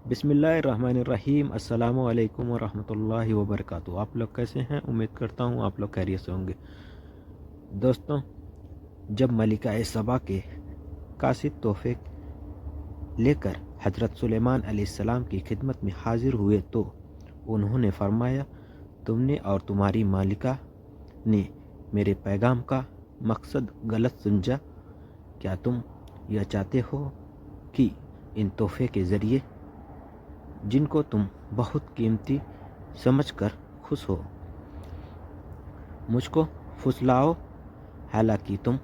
بسم اللہ الرحمن الرحیم۔ السلام علیکم ورحمۃ اللہ وبرکاتہ۔ آپ لوگ کیسے ہیں؟ امید کرتا ہوں آپ لوگ خیریت سے ہوں گے۔ دوستوں، جب ملکہ سبا کے قاصد تحفے لے کر حضرت سلیمان علیہ السلام کی خدمت میں حاضر ہوئے تو انہوں نے فرمایا، تم نے اور تمہاری مالکہ نے میرے پیغام کا مقصد غلط سمجھا۔ کیا تم یہ چاہتے ہو کہ ان تحفے کے ذریعے جن کو تم بہت قیمتی سمجھ کر خوش ہو، مجھ کو پھسلاؤ؟ حالانکہ تم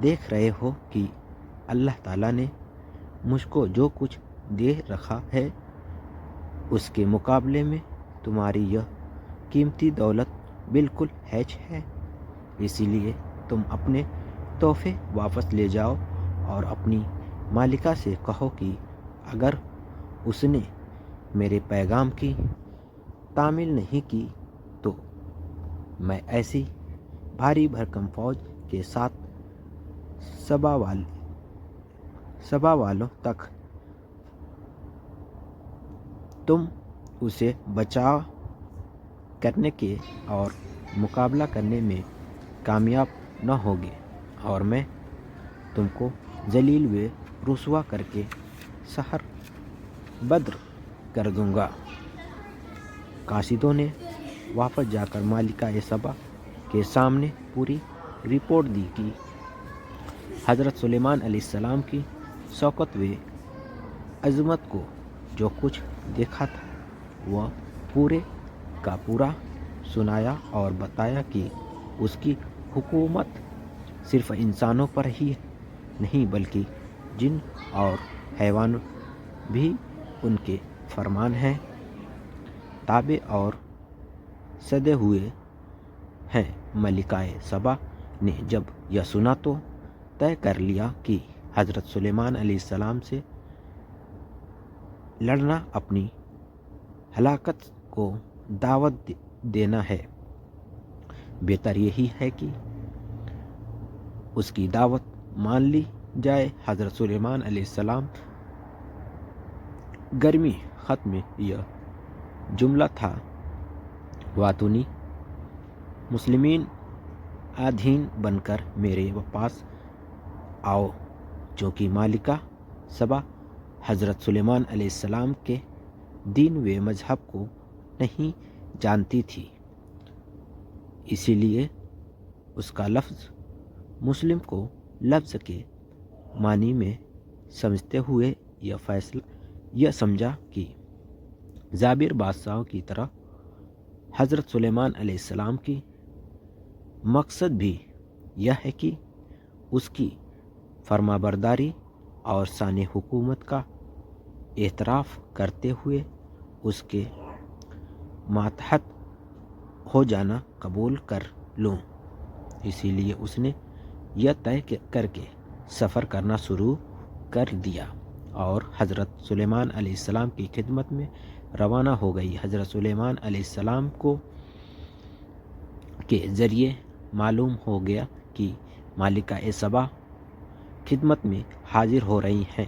دیکھ رہے ہو کہ اللہ تعالیٰ نے مجھ کو جو کچھ دے رکھا ہے اس کے مقابلے میں تمہاری یہ قیمتی دولت بالکل ہیچ ہے۔ اسی لیے تم اپنے تحفے واپس لے جاؤ اور اپنی مالکہ سے کہو کہ اگر اس نے میرے پیغام کی تعمیل نہیں کی تو میں ایسی بھاری بھرکم فوج کے ساتھ سبا والوں تک تم اسے بچاؤ کرنے کے اور مقابلہ کرنے میں کامیاب نہ ہوگے، اور میں تم کو ذلیل و رسوا کر کے سحر بدر کر دوں گا۔ قاصدوں نے واپس جا کر ملکہ سبا کے سامنے پوری رپورٹ دی کہ حضرت سلیمان علیہ السلام کی شوکت و عظمت کو جو کچھ دیکھا تھا وہ پورے کا پورا سنایا اور بتایا کہ اس کی حکومت صرف انسانوں پر ہی نہیں بلکہ جن اور حیوان بھی ان کے فرمان ہیں تابع اور سدے ہوئے ہیں۔ ملکہ سبا نے جب یہ سنا تو طے کر لیا کہ حضرت سلیمان علیہ السلام سے لڑنا اپنی ہلاکت کو دعوت دینا ہے۔ بہتر یہی ہے کہ اس کی دعوت مان لی جائے۔ حضرت سلیمان علیہ السلام گرمی خط میں یہ جملہ تھا، واتونی مسلمین آدھین بن کر میرے پاس آؤ، چونکہ مالکہ سبا حضرت سلیمان علیہ السلام کے دین و مذہب کو نہیں جانتی تھی، اسی لیے اس کا لفظ مسلم کو لفظ کے معنی میں سمجھتے ہوئے یہ سمجھا کہ جابر بادشاہوں کی طرح حضرت سلیمان علیہ السلام کی مقصد بھی یہ ہے کہ اس کی فرمانبرداری اور شان حکومت کا اعتراف کرتے ہوئے اس کے ماتحت ہو جانا قبول کر لوں۔ اسی لیے اس نے یہ طے کر کے سفر کرنا شروع کر دیا اور حضرت سلیمان علیہ السلام کی خدمت میں روانہ ہو گئی۔ حضرت سلیمان علیہ السلام کو کے ذریعے معلوم ہو گیا کہ ملکہ سبا خدمت میں حاضر ہو رہی ہیں،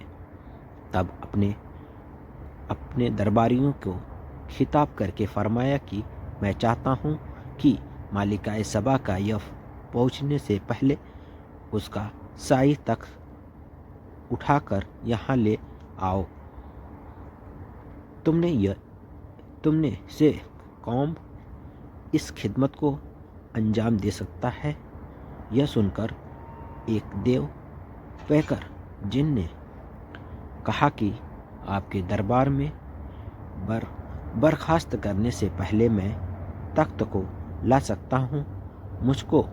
تب اپنے درباریوں کو خطاب کر کے فرمایا کہ میں چاہتا ہوں کہ ملکہ سبا کا یہ پہنچنے سے پہلے اس کا شاہی تخت اٹھا کر یہاں لے آؤ۔ تم نے سے قوم اس خدمت کو انجام دے سکتا ہے؟ یہ سن کر ایک دیو پیکر جن نے کہا کہ آپ کے دربار میں برخاست کرنے سے پہلے میں تخت کو لا سکتا ہوں، مجھ کو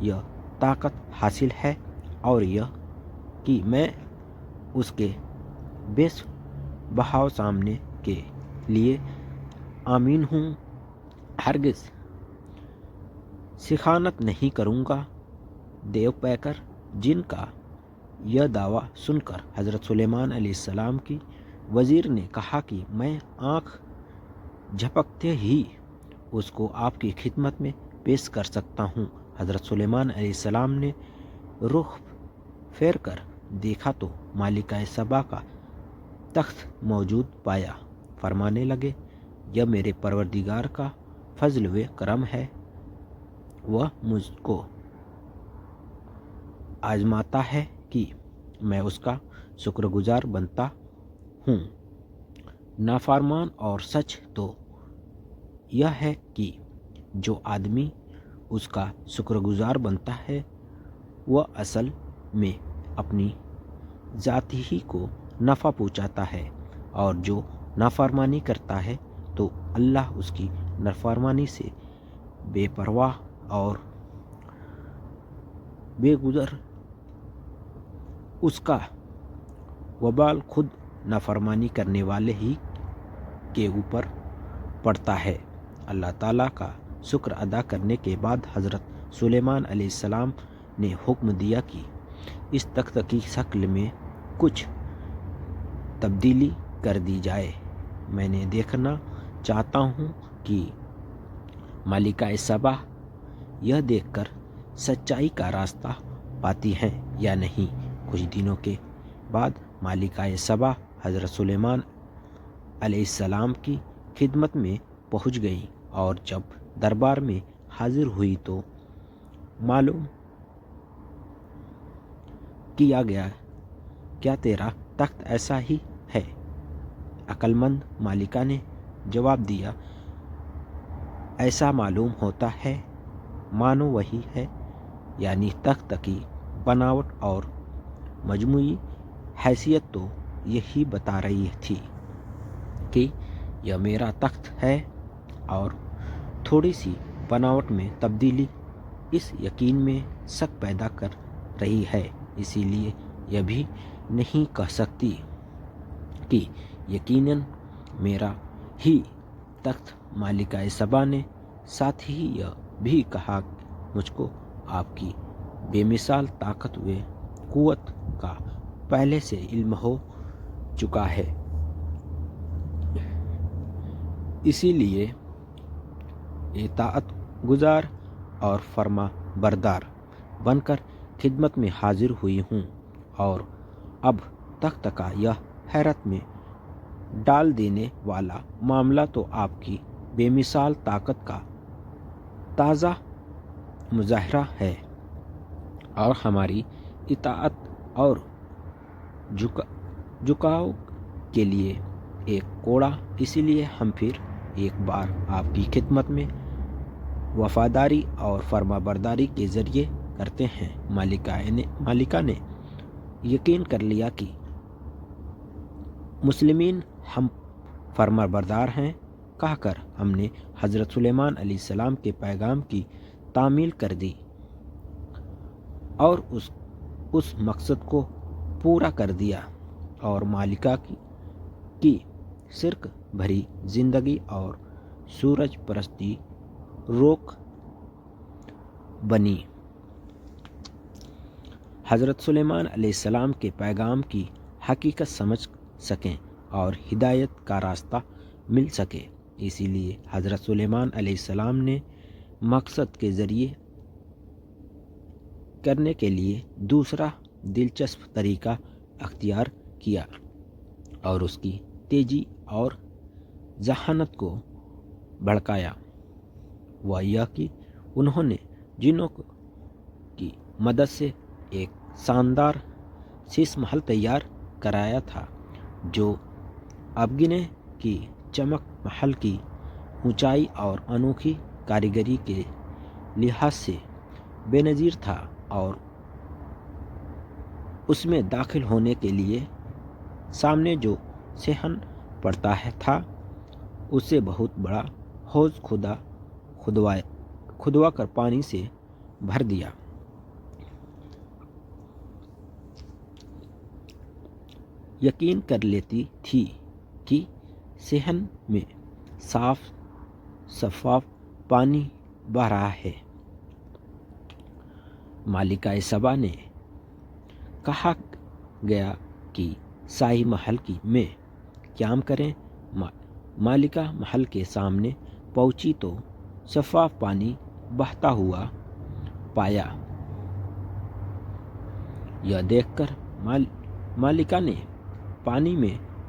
یہ طاقت حاصل ہے اور یہ کہ میں اس کے بیش بہاؤ سامنے کے لیے آمین ہوں، ہرگز سخانت نہیں کروں گا۔ دیو پیکر جن کا یہ دعویٰ سن کر حضرت سلیمان علیہ السلام کی وزیر نے کہا کہ میں آنکھ جھپکتے ہی اس کو آپ کی خدمت میں پیش کر سکتا ہوں۔ حضرت سلیمان علیہ السلام نے رخ پھیر کر دیکھا تو ملکہ سبا کا تخت موجود پایا، فرمانے لگے یہ میرے پروردگار کا فضل و کرم ہے، وہ مجھ کو آزماتا ہے کہ میں اس کا شکر گزار بنتا ہوں۔ نافرمان اور سچ تو یہ ہے کہ جو آدمی اس کا شکر گزار بنتا ہے وہ اصل میں اپنی ذات ہی کو نفع پہنچاتا ہے، اور جو نافرمانی کرتا ہے تو اللہ اس کی نافرمانی سے بے پرواہ اور بے گزر اس کا وبال خود نافرمانی کرنے والے ہی کے اوپر پڑتا ہے۔ اللہ تعالیٰ کا شکر ادا کرنے کے بعد حضرت سلیمان علیہ السلام نے حکم دیا کہ اس تخت کی شکل میں کچھ تبدیلی کر دی جائے۔ میں نے دیکھنا چاہتا ہوں کہ ملکہ سبا یہ دیکھ کر سچائی کا راستہ پاتی ہیں یا نہیں۔ کچھ دنوں کے بعد ملکہ سبا حضرت سلیمان علیہ السلام کی خدمت میں پہنچ گئی، اور جب دربار میں حاضر ہوئی تو معلوم کیا گیا کیا تیرا تخت ایسا ہی ہے؟ عقل مند ملکہ نے جواب دیا ایسا معلوم ہوتا ہے، مانو وہی ہے، یعنی تخت کی بناوٹ اور مجموعی حیثیت تو یہی بتا رہی تھی کہ یہ میرا تخت ہے، اور تھوڑی سی بناوٹ میں تبدیلی اس یقین میں شک پیدا کر رہی ہے، اسی لیے یہ بھی نہیں کہہ سکتی کہ یقیناً میرا ہی تخت۔ ملکہ سبا نے ساتھ ہی یہ بھی کہا مجھ کو آپ کی بے مثال طاقت و قوت کا پہلے سے علم ہو چکا ہے، اسی لیے اطاعت گزار اور فرما بردار بن کر خدمت میں حاضر ہوئی ہوں، اور اب تخت کا یہ حیرت میں ڈال دینے والا معاملہ تو آپ کی بے مثال طاقت کا تازہ مظاہرہ ہے، اور ہماری اطاعت اور جھکاؤ کے لیے ایک کوڑا، اسی لیے ہم پھر ایک بار آپ کی خدمت میں وفاداری اور فرما برداری کے ذریعے کرتے ہیں۔ ملکہ نے یقین کر لیا کہ مسلمین ہم فرما بردار ہیں کہہ کر ہم نے حضرت سلیمان علیہ السلام کے پیغام کی تعمیل کر دی اور اس مقصد کو پورا کر دیا، اور ملکہ کی شرک بھری زندگی اور سورج پرستی روک بنی۔ حضرت سلیمان علیہ السلام کے پیغام کی حقیقت سمجھ سکیں اور ہدایت کا راستہ مل سکے، اسی لیے حضرت سلیمان علیہ السلام نے مقصد کے ذریعے کرنے کے لیے دوسرا دلچسپ طریقہ اختیار کیا، اور اس کی تیزی اور ذہانت کو بھڑکایا۔ وہ یہ کہ انہوں نے جنوں کی مدد سے ایک شاندار شیش محل تیار کرایا تھا جو ابگنے کی چمک، محل کی اونچائی اور انوکھی کاریگری کے لحاظ سے بے نظیر تھا، اور اس میں داخل ہونے کے لیے سامنے جو صحن پڑتا تھا اسے بہت بڑا حوض کھدوا کر پانی سے بھر دیا۔ یقین کر لیتی تھی کہ صحن میں صاف شفاف پانی بہہ رہا ہے۔ ملکہ سبا نے کہا گیا کہ شاہی محل میں قیام کریں۔ ملکہ محل کے سامنے پہنچی تو شفاف پانی بہتا ہوا پایا۔ یہ دیکھ کر ملکہ نے پانی میں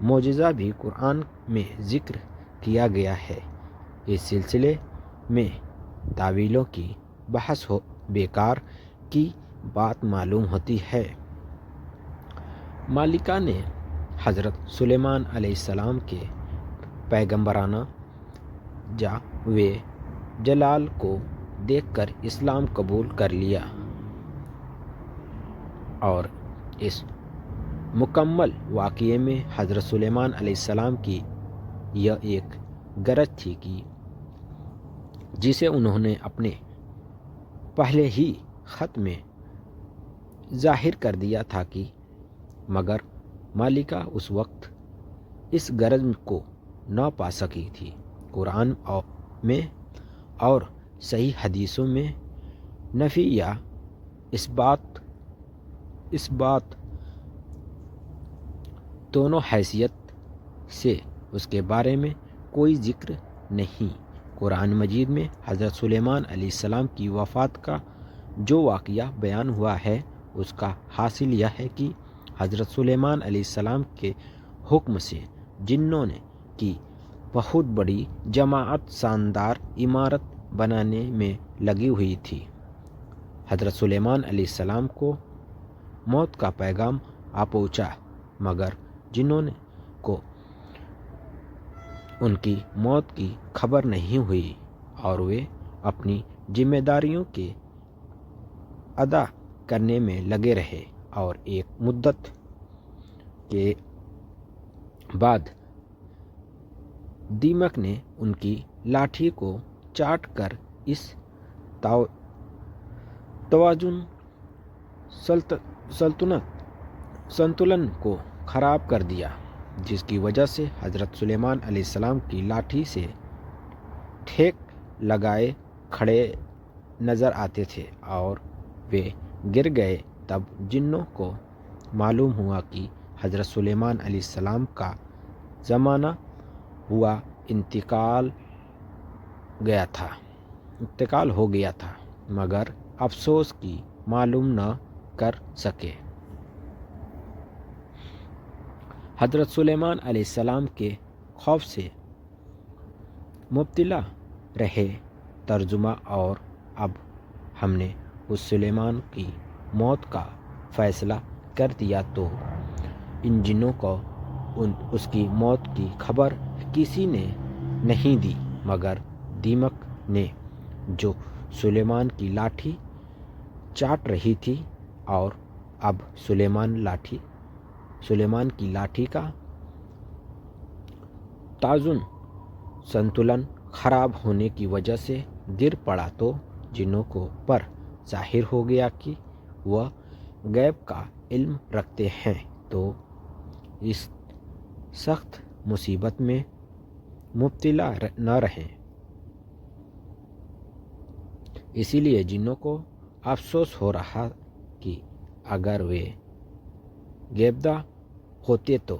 معجزہ بھی قرآن میں ذکر کیا گیا ہے۔ اس سلسلے میں تعویلوں کی بحث بیکار کی بات معلوم ہوتی ہے۔ مالکہ نے حضرت سلیمان علیہ السلام کے پیغمبرانہ جاہ و جلال کو دیکھ کر اسلام قبول کر لیا، اور اس مکمل واقعے میں حضرت سلیمان علیہ السلام کی یہ ایک غرض تھی کہ جسے انہوں نے اپنے پہلے ہی خط میں ظاہر کر دیا تھا کہ مگر مالکہ اس وقت اس غرض کو نہ پا سکی تھی۔ قرآن میں اور صحیح حدیثوں میں نفی یا اس بات دونوں حیثیت سے اس کے بارے میں کوئی ذکر نہیں۔ قرآن مجید میں حضرت سلیمان علیہ السلام کی وفات کا جو واقعہ بیان ہوا ہے، اس کا حاصل یہ ہے کہ حضرت سلیمان علیہ السلام کے حکم سے جنوں کی بہت بڑی جماعت شاندار عمارت بنانے میں لگی ہوئی تھی۔ حضرت سلیمان علیہ السلام کو موت کا پیغام آ پہنچا، مگر جنوں کو ان کی موت کی خبر نہیں ہوئی، اور وہ اپنی ذمہ داریوں کے ادا کرنے میں لگے رہے، اور ایک مدت کے بعد دیمک نے ان کی لاٹھی کو چاٹ کر اس توازن سنتلن کو خراب کر دیا، جس کی وجہ سے حضرت سلیمان علیہ السلام کی لاٹھی سے ٹھیک لگائے کھڑے نظر آتے تھے، اور وہ گر گئے۔ تب جنوں کو معلوم ہوا کہ حضرت سلیمان علیہ السلام کا زمانہ ہوا انتقال ہو گیا تھا، مگر افسوس کی معلوم نہ کر سکے۔ حضرت سلیمان علیہ السلام کے خوف سے مبتلا رہے۔ ترجمہ: اور اب ہم نے اس سلیمان کی موت کا فیصلہ کر دیا تو ان جنوں کو اس کی موت کی خبر کسی نے نہیں دی، مگر دیمک نے، جو سلیمان کی لاٹھی چاٹ رہی تھی، اور اب سلیمان کی لاٹھی کا توازن سنتلن خراب ہونے کی وجہ سے گر پڑا، تو جنوں کو پر ظاہر ہو گیا کہ وہ غیب کا علم رکھتے ہیں، تو اس سخت مصیبت میں مبتلا نہ رہیں۔ اسی لیے جنوں کو افسوس ہو رہا کہ اگر وہ غیبدہ ہوتے تو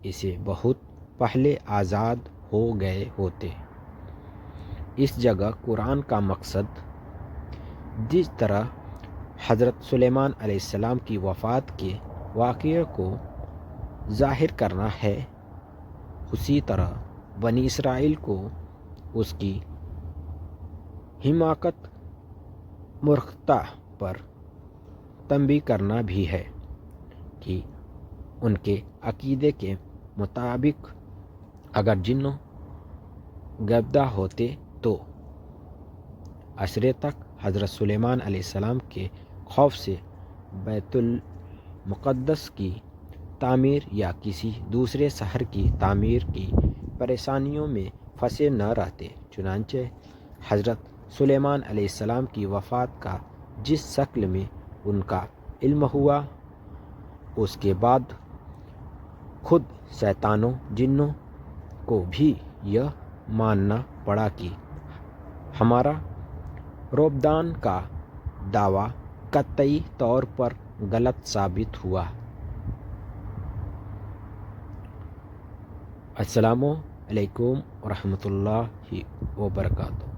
اسے بہت پہلے آزاد ہو گئے ہوتے۔ اس جگہ قرآن کا مقصد جس طرح حضرت سلیمان علیہ السلام کی وفات کے واقعے کو ظاہر کرنا ہے، اسی طرح بنی اسرائیل کو اس کی حماقت مورختہ پر تنبیہ کرنا بھی ہے کہ ان کے عقیدے کے مطابق اگر جنوں غیبدہ ہوتے تو عصر تک حضرت سلیمان علیہ السلام کے خوف سے بیت المقدس کی تعمیر یا کسی دوسرے شہر کی تعمیر کی پریشانیوں میں پھنسے نہ رہتے۔ چنانچہ حضرت سلیمان علیہ السلام کی وفات کا جس شکل میں ان کا علم ہوا، اس کے بعد خود شیطانوں جنوں کو بھی یہ ماننا پڑا کہ ہمارا روبدان کا دعویٰ قطعی طور پر غلط ثابت ہوا۔ السلام علیکم ورحمۃ اللہ وبرکاتہ۔